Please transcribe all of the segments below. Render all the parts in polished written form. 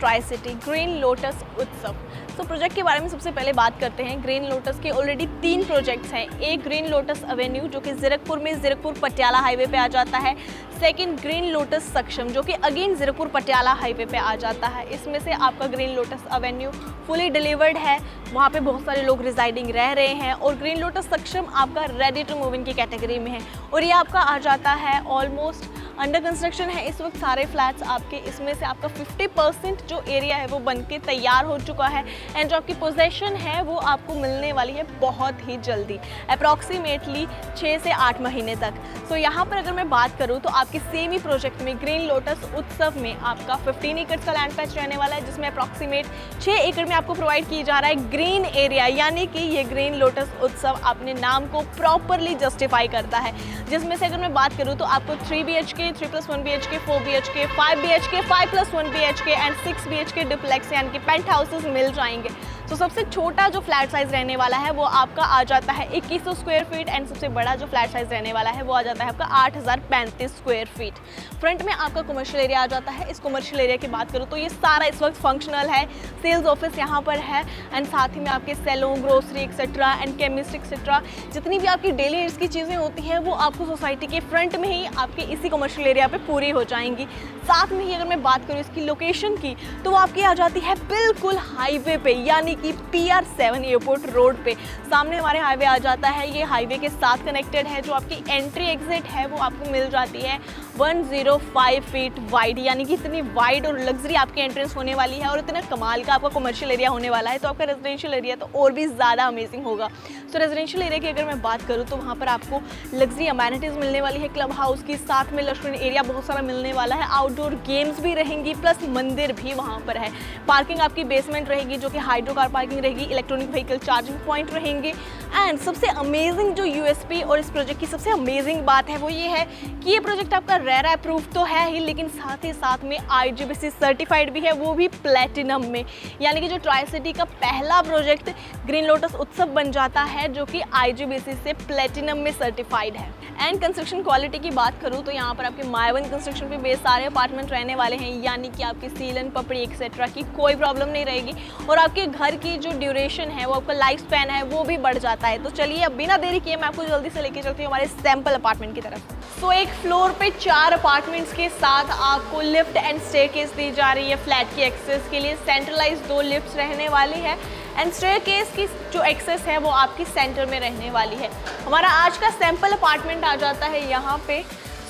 Tri city green lotus उत्सव। तो project के बारे में सबसे पहले बात करते हैं। ग्रीन लोटस के ऑलरेडी 3 प्रोजेक्ट्स हैं। एक ग्रीन लोटस एवेन्यू जो कि ज़ीरकपुर में ज़ीरकपुर पटियाला हाईवे पे आ जाता है। सेकंड ग्रीन लोटस सक्षम जो कि अगेन ज़ीरकपुर पटियाला हाईवे पे आ जाता है। इसमें से आपका green lotus Avenue fully delivered है, वहाँ पे बहुत सारे लोग रिजाइडिंग रह रहे हैं। और ग्रीन लोटस सक्षम आपका रेडी टू मूव इन की कैटेगरी में है और ये आपका आ जाता है ऑलमोस्ट अंडर कंस्ट्रक्शन है इस वक्त सारे फ्लैट्स आपके। इसमें से आपका 50% जो एरिया है वो बन के तैयार हो चुका है एंड जो आपकी पोजेशन है वो आपको मिलने वाली है बहुत ही जल्दी, अप्रॉक्सीमेटली 6 से 8 महीने तक। तो यहाँ पर अगर मैं बात करूँ तो आपके सेम ही प्रोजेक्ट में ग्रीन लोटस उत्सव में आपका 15 एकड़ का लैंड पैच रहने वाला है, जिसमें अप्रॉक्सीमेट 6 एकड़ में आपको प्रोवाइड की जा रहा है ग्रीन एरिया, यानी कि ये ग्रीन लोटस उत्सव अपने नाम को प्रॉपरली जस्टिफाई करता है। जिसमें से अगर मैं बात करूँ तो आपको 3 BHK, 3+1 BHK, 4 BHK, 5 BHK, 5+1 BHK and 6 BHK diplex यानी कि पेंट हाउसेस मिल जाएंगे। तो सबसे छोटा जो फ्लैट साइज रहने वाला है वो आपका आ जाता है 2100 स्क्वायर फीट एंड सबसे बड़ा जो फ्लैट साइज रहने वाला है वो आ जाता है आपका 8035 स्क्वायर फीट। फ्रंट में आपका कमर्शियल एरिया आ जाता है। इस कमर्शियल एरिया की बात करूँ तो ये सारा इस वक्त फंक्शनल है, सेल्स ऑफिस यहाँ पर है एंड साथ ही में आपके salon, grocery etcetera and chemist etcetera जितनी भी आपकी डेली नीड्स की चीज़ें होती हैं वो आपको सोसाइटी के फ्रंट में ही आपके इसी कमर्शियल एरिया पे पूरी हो जाएंगी। साथ में ही अगर मैं बात करूँ इसकी लोकेशन की तो वो आपकी आ जाती है बिल्कुल हाईवे पे, यानी कि PR7 एयरपोर्ट रोड पे। सामने हमारे हाईवे आ जाता है, ये हाईवे के साथ कनेक्टेड है। जो आपकी एंट्री एग्जिट है वो आपको मिल जाती है 105 फीट वाइड, यानी कि इतनी वाइड और लग्जरी आपकी एंट्रेंस होने वाली है और इतना कमाल का आपका कमर्शियल एरिया होने वाला है। तो आपका रेजिडेंशियल एरिया तो और भी ज़्यादा अमेजिंग होगा। तो रेजिडेंशियल एरिया की अगर मैं बात करूँ तो वहाँ पर आपको लग्जरी अमेनिटीज़ मिलने वाली है, क्लब हाउस की, साथ में रेस्टोरेंट एरिया बहुत सारा मिलने वाला है, आउटडोर गेम्स भी रहेंगी, प्लस मंदिर भी वहाँ पर है। पार्किंग आपकी बेसमेंट रहेगी जो कि हाइड्रो कार पार्किंग रहेगी, इलेक्ट्रॉनिक व्हीकल चार्जिंग पॉइंट रहेंगे। एंड सबसे अमेजिंग जो USP और इस प्रोजेक्ट की सबसे अमेजिंग बात है वो ये है कि ये प्रोजेक्ट आपका रेरा अप्रूव तो है ही, लेकिन साथ ही साथ में IGBC सर्टिफाइड भी है, वो भी प्लेटिनम में। यानी कि जो ट्राई सिटी का पहला प्रोजेक्ट ग्रीन लोटस उत्सव बन जाता है जो कि IGBC से प्लेटिनम में सर्टिफाइड है। एंड कंस्ट्रक्शन क्वालिटी की बात करूँ तो यहाँ पर आपके मायवन कंस्ट्रक्शन पे बेस सारे अपार्टमेंट रहने वाले हैं, यानी कि आपकी सीलन, पपड़ी एक्सेट्रा की कोई प्रॉब्लम नहीं रहेगी और आपके घर की जो ड्यूरेशन है वो आपका लाइफ स्पैन है वो भी बढ़ जाता है। तो चलिए अब बिना देरी किए मैं आपको जल्दी से लेके चलती हूँ हमारे सैंपल अपार्टमेंट की तरफ। तो एक फ्लोर पे 4 अपार्टमेंट्स के साथ आपको लिफ्ट एंड स्टेयरकेस दी जा रही है फ्लैट की एक्सेस के लिए। सेंट्रलाइज 2 लिफ्ट्स रहने वाली है एंड स्टेयरकेस की जो एक्सेस है वो आपकी सेंटर में रहने वाली है। हमारा आज का सैंपल अपार्टमेंट आ जाता है यहाँ पे।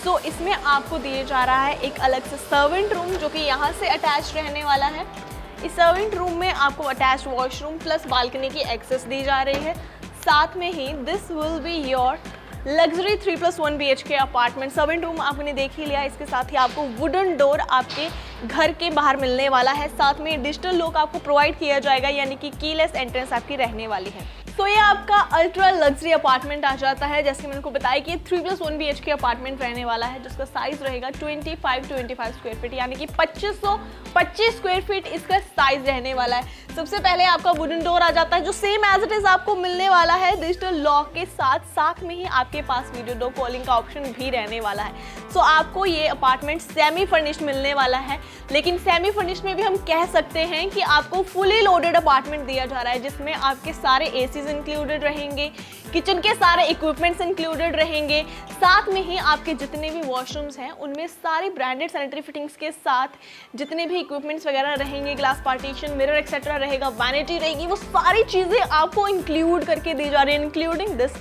सो इसमें आपको दिए जा रहा है एक अलग से सर्वेंट रूम जो कि यहाँ से अटैच रहने वाला है। इस सर्वेंट रूम में आपको अटैच वॉशरूम प्लस बालकनी की एक्सेस दी जा रही है। साथ में ही this will be your luxury 3+1 BHK apartment. Servant room आपने देख ही लिया, इसके साथ ही आपको वुडन डोर आपके घर के बाहर मिलने वाला है। साथ में डिजिटल लॉक आपको प्रोवाइड किया जाएगा, यानी कि कीलेस एंट्रेंस आपकी रहने वाली है। तो ये आपका अल्ट्रा लग्जरी अपार्टमेंट आ जाता है। जैसे कि मैंने को बताया कि 3+1 BHK अपार्टमेंट रहने वाला है जिसका साइज रहेगा 25 स्क्वायर फीट, यानी कि 2525 स्क्वायर फीट इसका साइज रहने वाला है। सबसे पहले आपका वुडन डोर आ जाता है जो सेम एज इट इज आपको मिलने वाला है डिजिटल लॉक के साथ। साथ में ही आपके पास वीडियो डोर कॉलिंग का ऑप्शन भी रहने वाला है। सो आपको ये अपार्टमेंट सेमी फर्निश्ड मिलने वाला है, लेकिन सेमी फर्निश्ड में भी हम कह सकते हैं कि आपको फुली लोडेड अपार्टमेंट दिया जा रहा है जिसमें आपके सारे एसीज इंक्लूडेड रहेंगे, किचन के सारे इक्विपमेंट्स इंक्लूडेड रहेंगे। साथ में ही आपके जितने भी वॉशरूम्स हैं उनमें सारी ब्रांडेड सैनिटरी फिटिंग्स के साथ जितने भी इक्विपमेंट्स वगैरह रहेंगे, ग्लास पार्टीशन, मिरर एक्सेट्रा रहेगा, वैनिटी रहेगी, वो सारी चीज़ें आपको इंक्लूड करके दी जा रही है, including this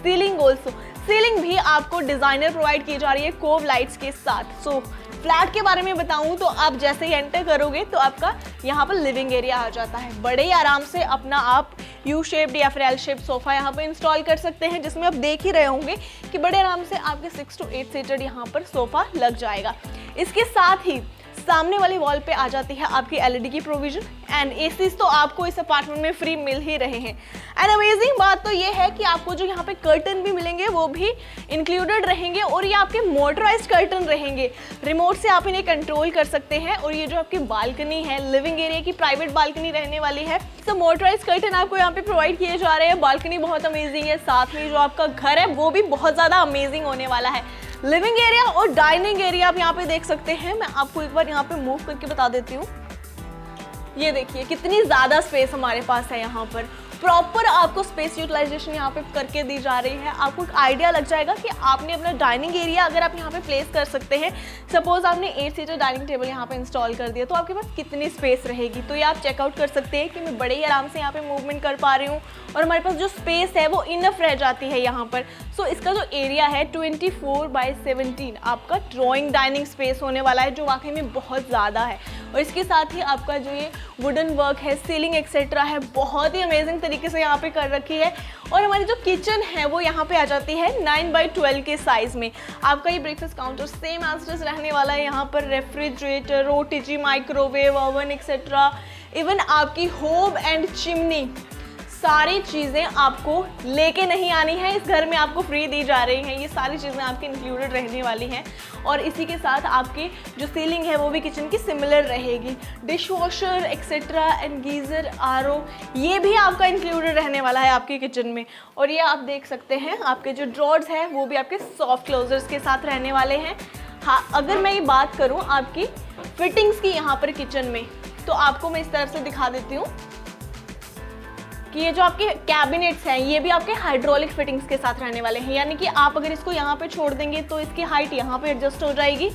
ceiling also. Ceiling भी आपको डिज़ाइनर प्रोवाइड की जा रही है कोव लाइट्स के साथ। सो फ्लैट के बारे में बताऊं तो आप जैसे ही एंटर करोगे तो आपका यहाँ पर लिविंग एरिया आ जाता है। बड़े ही आराम से अपना आप U शेप्ड या फिर L शेप्ड सोफा यहाँ पर इंस्टॉल कर सकते हैं, जिसमें आप देख ही रहे होंगे कि बड़े आराम से आपके 6 to 8 सीटर यहाँ पर सोफा लग जाएगा। इसके साथ ही सामने वाली वॉल पे आ जाती है आपकी LED की प्रोविजन एंड एसीज तो आपको इस अपार्टमेंट में फ्री मिल ही रहे हैं। एंड अमेजिंग बात तो ये है कि आपको जो यहाँ पे कर्टन भी मिलेंगे वो भी इंक्लूडेड रहेंगे और ये आपके मोटराइज्ड कर्टन रहेंगे। रिमोट से आप इन्हें कंट्रोल कर सकते हैं। और ये जो आपकी बालकनी है, लिविंग एरिया की प्राइवेट बालकनी रहने वाली है, तो मोटराइज्ड कर्टन आपको यहाँ पे प्रोवाइड किए जा रहे हैं। बालकनी बहुत अमेजिंग है, साथ में जो आपका घर है वो भी बहुत ज़्यादा अमेजिंग होने वाला है। लिविंग एरिया और डाइनिंग एरिया आप यहाँ पे देख सकते हैं। मैं आपको एक बार यहाँ पे मूव करके बता देती हूँ। ये देखिए कितनी ज़्यादा स्पेस हमारे पास है यहाँ पर। प्रॉपर आपको स्पेस यूटिलाइजेशन यहाँ पे करके दी जा रही है। आपको एक आइडिया लग जाएगा कि आपने अपना डाइनिंग एरिया अगर आप यहाँ पे प्लेस कर सकते हैं, सपोज आपने 8 सीटर डाइनिंग टेबल यहाँ पे इंस्टॉल कर दिया, तो आपके पास कितनी स्पेस रहेगी। तो ये आप चेकआउट कर सकते हैं कि मैं बड़े ही आराम से यहाँ पे मूवमेंट कर पा रही हूँ और हमारे पास जो स्पेस है वो इनफ रह जाती है यहाँ पर। सो इसका जो एरिया है 24/17 आपका ड्रॉइंग डाइनिंग स्पेस होने वाला है, जो वाकई में बहुत ज़्यादा है। और इसके साथ ही आपका जो ये वुडन वर्क है, सीलिंग एक्सेट्रा है, बहुत ही अमेजिंग तरीके से यहाँ पे कर रखी है। और हमारी जो किचन है वो यहाँ पे आ जाती है 9/12 के साइज में। आपका ये breakfast counter same as it is रहने वाला है। यहाँ पर refrigerator, OTG, microwave, oven etcetera, even आपकी होब एंड चिमनी, सारी चीज़ें आपको लेके नहीं आनी है, इस घर में आपको फ्री दी जा रही हैं। ये सारी चीज़ें आपकी इंक्लूडेड रहने वाली हैं। और इसी के साथ आपकी जो सीलिंग है वो भी किचन की सिमिलर रहेगी। Dish washer etcetera and geyser, RO, ये भी आपका इंक्लूडेड रहने वाला है आपकी किचन में। और ये आप देख सकते हैं आपके जो ड्रॉर्स हैं वो भी आपके सॉफ्ट क्लोजर्स के साथ रहने वाले हैं। हाँ, अगर मैं ये बात करूँ आपकी फिटिंग्स की यहाँ पर किचन में, तो आपको मैं इस तरफ से दिखा देती हूँ कि ये जो आपके कैबिनेट्स हैं ये भी आपके हाइड्रोलिक फिटिंग्स के साथ रहने वाले हैं। यानी कि आप अगर इसको यहाँ पे छोड़ देंगे तो इसकी हाइट यहाँ पे एडजस्ट हो जाएगी,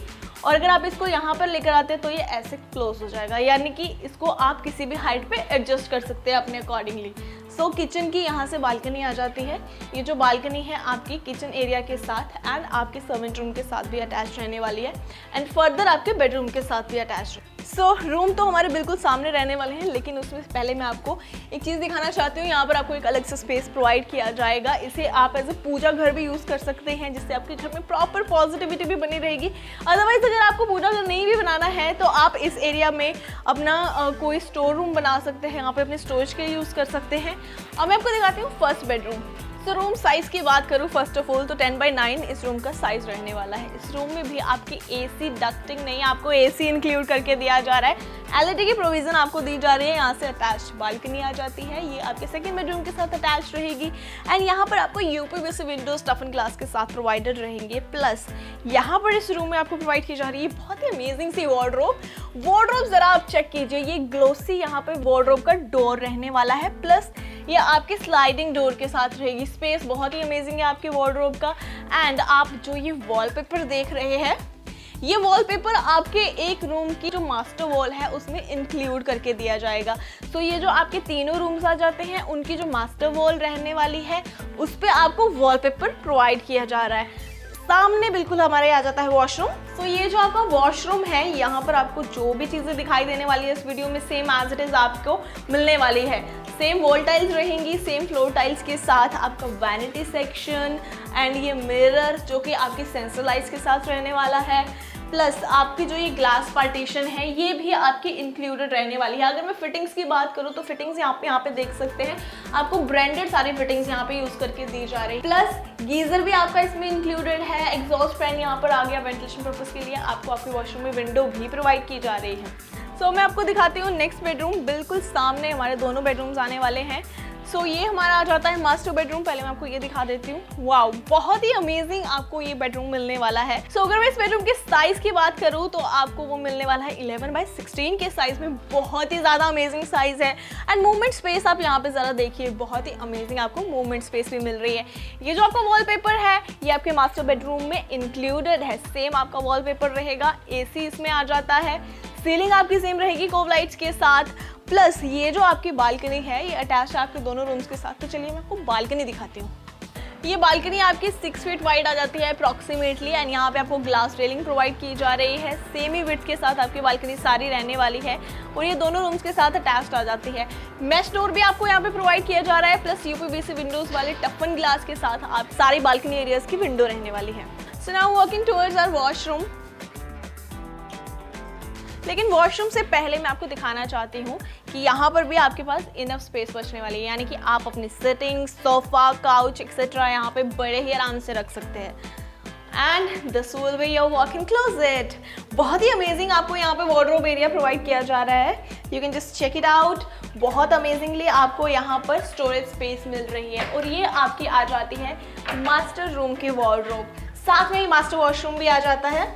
और अगर आप इसको यहाँ पर लेकर आते हैं तो ये ऐसे क्लोज हो जाएगा। यानी कि इसको आप किसी भी हाइट पे एडजस्ट कर सकते हैं अपने अकॉर्डिंगली। सो किचन की यहाँ से बालकनी आ जाती है। ये जो बालकनी है आपकी किचन एरिया के साथ एंड आपके सर्वेंट रूम के साथ भी अटैच रहने वाली है, एंड फर्दर आपके बेडरूम के साथ भी अटैच। सो रूम तो हमारे बिल्कुल सामने रहने वाले हैं, लेकिन उसमें पहले मैं आपको एक चीज़ दिखाना चाहती हूँ। यहाँ पर आपको एक अलग से स्पेस प्रोवाइड किया जाएगा। इसे आप एज ए पूजा घर भी यूज़ कर सकते हैं, जिससे आपके घर में प्रॉपर पॉजिटिविटी भी बनी रहेगी। अदरवाइज अगर आपको पूजा घर नहीं भी बनाना है तो आप इस एरिया में अपना कोई स्टोर रूम बना सकते हैं, यहाँ पे अपने स्टोरेज के लिए यूज़ कर सकते हैं। अब मैं आपको दिखाती हूँ फर्स्ट बेडरूम। तो रूम साइज़ की बात करूँ फर्स्ट ऑफ ऑल तो 10/9 इस रूम का साइज़ रहने वाला है। इस रूम में भी आपकी एसी डक्टिंग नहीं, आपको एसी इंक्लूड करके दिया जा रहा है। एलईडी की प्रोविज़न आपको दी जा रही है। यहाँ से अटैच बालकनी आ जाती है, ये आपके सेकंड बेडरूम के साथ अटैच रहेगी। एंड यहाँ पर आपको UPVC Windows tough and glass के साथ प्रोवाइडेड रहेंगे। प्लस यहाँ पर इस रूम में आपको प्रोवाइड की जा रही है बहुत ही अमेजिंग सी वार्डरोब। ज़रा आप चेक कीजिए, ये ग्लोसी यहाँ पर वार्डरोब का डोर रहने वाला है। प्लस ये आपके स्लाइडिंग डोर के साथ रहेगी। स्पेस बहुत ही अमेजिंग है आपके वार्डरोब का। एंड आप जो ये वॉलपेपर देख रहे हैं, ये वॉलपेपर आपके एक रूम की जो मास्टर वॉल है उसमें इंक्लूड करके दिया जाएगा। तो ये जो आपके तीनों रूम्स आ जाते हैं उनकी जो मास्टर वॉल रहने वाली है उस पर आपको वॉलपेपर प्रोवाइड किया जा रहा है। सामने बिल्कुल हमारे आ जाता है वॉशरूम। तो ये जो आपका वॉशरूम है, यहाँ पर आपको जो भी चीज़ें दिखाई देने वाली है इस वीडियो में सेम एज इट इज़ आपको मिलने वाली है। सेम वॉल टाइल्स रहेंगी, सेम फ्लोर टाइल्स के साथ आपका वैनिटी सेक्शन एंड ये मिरर जो कि आपके सेंसर लाइट्स के साथ रहने वाला है। प्लस आपकी जो ये ग्लास पार्टीशन है ये भी आपकी इंक्लूडेड रहने वाली है। अगर मैं फिटिंग्स की बात करूँ तो फिटिंग्स यहाँ पे देख सकते हैं, आपको ब्रांडेड सारी फिटिंग्स यहाँ पे यूज़ करके दी जा रही है। प्लस गीज़र भी आपका इसमें इंक्लूडेड है। एग्जॉस्ट फैन यहाँ पर आ गया वेंटिलेशन पर्पज़ के लिए। आपको आपके वॉशरूम में विंडो भी प्रोवाइड की जा रही है। सो मैं आपको दिखाती हूँ नेक्स्ट बेडरूम। बिल्कुल सामने हमारे दोनों बेडरूम्स आने वाले हैं। सो ये हमारा आ जाता है मास्टर बेडरूम। पहले मैं आपको ये दिखा देती हूँ। वाओ, बहुत ही अमेजिंग आपको ये बेडरूम मिलने वाला है। सो अगर मैं इस बेडरूम के साइज की बात करूँ तो आपको वो मिलने वाला है 11/16 के साइज में। बहुत ही ज़्यादा अमेजिंग साइज है। एंड मूवमेंट स्पेस आप यहाँ पे ज़रा देखिए, बहुत ही अमेजिंग आपको मूवमेंट स्पेस भी मिल रही है। ये जो आपका वॉलपेपर है ये आपके मास्टर बेडरूम में इंक्लूडेड है। सेम आपका वॉलपेपर रहेगा, AC इसमें आ जाता है, सीलिंग आपकी सेम रहेगी कोव लाइट्स के साथ। प्लस ये जो आपकी बालकनी है ये अटैच है आपके दोनों रूम्स के साथ। तो चलिए मैं आपको बालकनी दिखाती हूँ। ये बालकनी आपकी 6 फीट वाइड आ जाती है अप्रॉक्सीमेटली, एंड यहाँ पे आपको ग्लास रेलिंग प्रोवाइड की जा रही है। सेम ही विड्थ के साथ आपकी बालकनी सारी रहने वाली है और ये दोनों रूम्स के साथ अटैच्ड आ जाती है। मैश डोर भी आपको यहाँ पे प्रोवाइड किया जा रहा है। प्लस यूपीवीसी विंडोज वाले टफन ग्लास के साथ आप सारी बालकनी एरियाज की विंडो रहने वाली है। So now walking towards our washroom. लेकिन वॉशरूम से पहले मैं आपको दिखाना चाहती हूँ कि यहाँ पर भी आपके पास इनफ स्पेस बचने वाली है। यानी कि आप अपनी सिटिंग, सोफा, काउच एक्सेट्रा यहाँ पे बड़े ही आराम से रख सकते हैं। And this will be your walk in closet. बहुत ही अमेजिंग आपको यहाँ पे वार्डरोब एरिया प्रोवाइड किया जा रहा है। You can just check it out. बहुत अमेजिंगली आपको यहाँ पर स्टोरेज स्पेस मिल रही है। और ये आपकी आ जाती है मास्टर रूम की वार्डरोब। साथ में ही मास्टर वॉशरूम भी आ जाता है।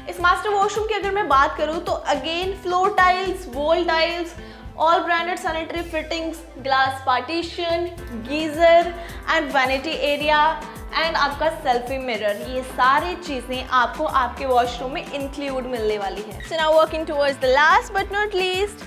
इस मास्टर वॉशरूम की अगर मैं बात करूँ तो again floor tiles, wall tiles, all branded sanitary fittings, glass partition, geyser and vanity area and आपका सेल्फी मिरर, ये सारी चीजें आपको आपके वॉशरूम में इंक्लूड मिलने वाली है। So now working towards the last but not least,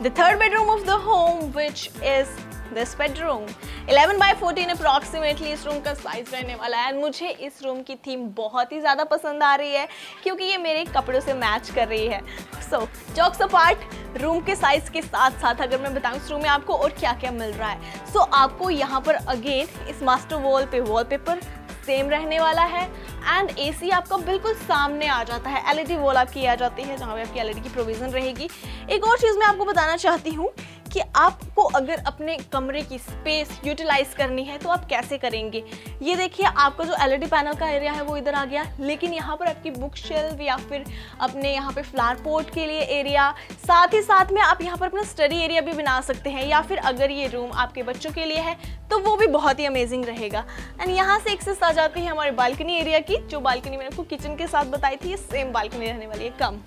the third bedroom of the home which is this bedroom. 11 by 14 approximately इस रूम का साइज रहने वाला है। एंड मुझे इस रूम की थीम बहुत ही ज़्यादा पसंद आ रही है क्योंकि ये मेरे कपड़ों से मैच कर रही है। सो जॉक्स अपार्ट, रूम के साइज के साथ साथ अगर मैं बताऊँ इस रूम में आपको और क्या क्या मिल रहा है। सो आपको यहाँ पर अगेन इस मास्टर वॉल पे वॉलपेपर सेम रहने वाला है एंड एसी आपका बिल्कुल सामने आ जाता है। एलईडी वॉल आपकी आ जाती है जहाँ पे आपकी एलईडी की प्रोविजन रहेगी। एक और चीज़ मैं आपको बताना चाहती हूँ कि आपको अगर अपने कमरे की स्पेस यूटिलाइज करनी है तो आप कैसे करेंगे। ये देखिए आपका जो एलईडी पैनल का एरिया है वो इधर आ गया, लेकिन यहाँ पर आपकी बुक शेल्फ या फिर अपने यहाँ पे फ्लावर पॉट के लिए एरिया, साथ ही साथ में आप यहाँ पर अपना स्टडी एरिया भी बना सकते हैं, या फिर अगर ये रूम आपके बच्चों के लिए है तो वो भी बहुत ही अमेजिंग रहेगा। एंड यहाँ से एक्सेस आ जाती है हमारे बालकनी एरिया की, जो बालकनी मैंने आपको किचन के साथ बताई थी, ये सेम बालकनी रहने वाली है कम।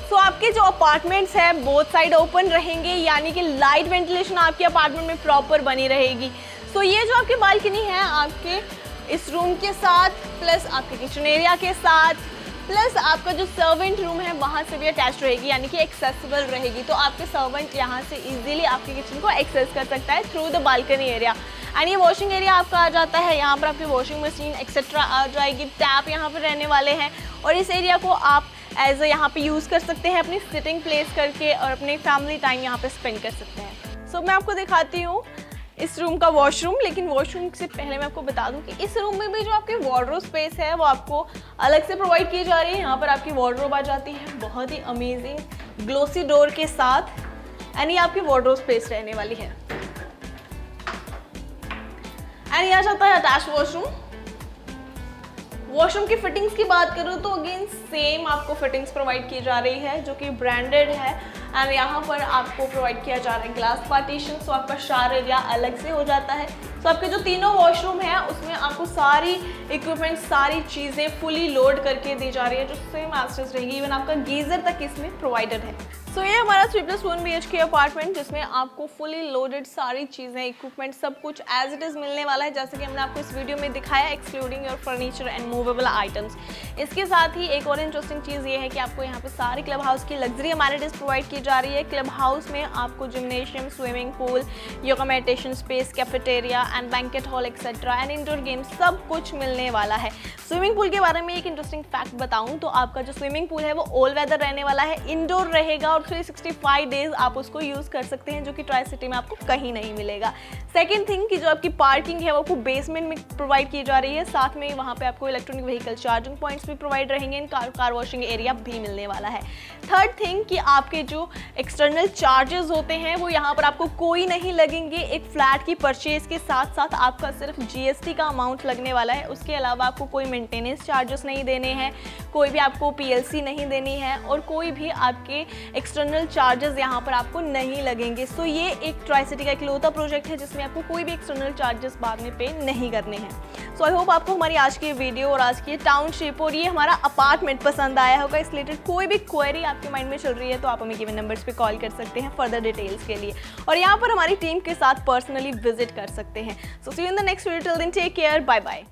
सो आपके जो अपार्टमेंट्स हैं बोथ साइड ओपन रहेंगे, यानी कि लाइट वेंटिलेशन आपके अपार्टमेंट में प्रॉपर बनी रहेगी। सो ये जो आपकी बालकनी है आपके इस रूम के साथ प्लस आपके किचन एरिया के साथ प्लस आपका जो सर्वेंट रूम है वहाँ से भी अटैच रहेगी, यानी कि एक्सेसिबल रहेगी। तो आपके सर्वेंट यहाँ से इजीली आपके किचन को एक्सेस कर सकता है through the balcony area. And ये वॉशिंग एरिया आपका आ जाता है, यहाँ पर आपकी वॉशिंग मशीन एक्सेट्रा आ जाएगी, टैप यहाँ पर रहने वाले हैं और इस एरिया को आप एज यहाँ पे यूज़ कर सकते हैं अपनी सिटिंग प्लेस करके और अपनी फैमिली टाइम यहाँ पे स्पेंड कर सकते हैं। सो मैं आपको दिखाती हूँ इस रूम का वॉशरूम, लेकिन वॉशरूम से पहले मैं आपको बता दूं कि इस रूम में भी जो आपकी वार्डरोब स्पेस है वो आपको अलग से प्रोवाइड की जा रही है। यहाँ पर आपकी वार्डरोब आ जाती है बहुत ही अमेजिंग ग्लोसी डोर के साथ, एंड ये आपकी वार्डरोब स्पेस रहने वाली है। एंड ये आ जाता है अटैच वॉशरूम। वॉशरूम की फिटिंग्स की बात करूँ तो अगेन सेम आपको फिटिंग्स प्रोवाइड की जा रही है जो कि ब्रांडेड है। एंड यहाँ पर आपको प्रोवाइड किया जा रहा है ग्लास पार्टीशन, सो आपका शावर एरिया अलग से हो जाता है। सो आपके जो तीनों वॉशरूम है उसमें आपको सारी इक्विपमेंट, सारी चीज़ें फुली लोड करके दी जा रही है जो सेम एज रहेगी। इवन आपका गीजर तक इसमें प्रोवाइडेड है। सो ये हमारा 3+1 BHK अपार्टमेंट जिसमें आपको फुली लोडेड सारी चीज़ें, इक्विपमेंट सब कुछ एज इट इज़ मिलने वाला है, जैसे कि हमने आपको इस वीडियो में दिखाया, excluding your furniture and movable items. इसके साथ ही एक और इंटरेस्टिंग चीज़ ये है कि आपको यहाँ पे सारे क्लब हाउस की लग्जरी अमेनिटीज प्रोवाइड की जा रही है। क्लब हाउस में आपको gymnasium, swimming pool, yoga meditation space, cafeteria and banquet hall etcetera and indoor games सब कुछ मिलने वाला है। स्विमिंग पूल के बारे में एक इंटरेस्टिंग फैक्ट बताऊँ तो आपका जो स्विमिंग पूल है वो ऑल वेदर रहने वाला है, इंडोर रहेगा और 365 डेज आप उसको यूज़ कर सकते हैं, जो कि ट्राई सिटी में आपको कहीं नहीं मिलेगा। सेकेंड थिंग कि जो आपकी पार्किंग है वो आपको बेसमेंट में प्रोवाइड की जा रही है, साथ में वहाँ पे आपको इलेक्ट्रॉनिक व्हीकल चार्जिंग पॉइंट्स भी प्रोवाइड रहेंगे, कार वॉशिंग एरिया भी मिलने वाला है। थर्ड थिंग कि आपके जो एक्सटर्नल चार्जेस होते हैं वो यहाँ पर आपको कोई नहीं लगेंगे। एक फ्लैट की परचेज के साथ साथ आपका सिर्फ GST का अमाउंट लगने वाला है, उसके अलावा आपको कोई मेंटेनेंस चार्जेस नहीं देने हैं, कोई भी आपको PLC नहीं देनी है और कोई भी आपके एक्सटर्नल चार्जेस यहाँ पर आपको नहीं लगेंगे। सो ये एक ट्राई सिटी का इकलौता प्रोजेक्ट है जिसमें आपको कोई भी एक्सटर्नल चार्जेस बाद में पे नहीं करने हैं। सो आई होप आपको हमारी आज की वीडियो और आज की टाउनशिप और ये हमारा अपार्टमेंट पसंद आया होगा। इस रिलेटेड कोई भी क्वेरी आपके माइंड में चल रही है तो आप हमें गिवन नंबर्स पे कॉल कर सकते हैं फर्दर डिटेल्स के लिए, और यहाँ पर हमारी टीम के साथ पर्सनली विजिट कर सकते हैं। So see you in the next video, till then take care, bye bye.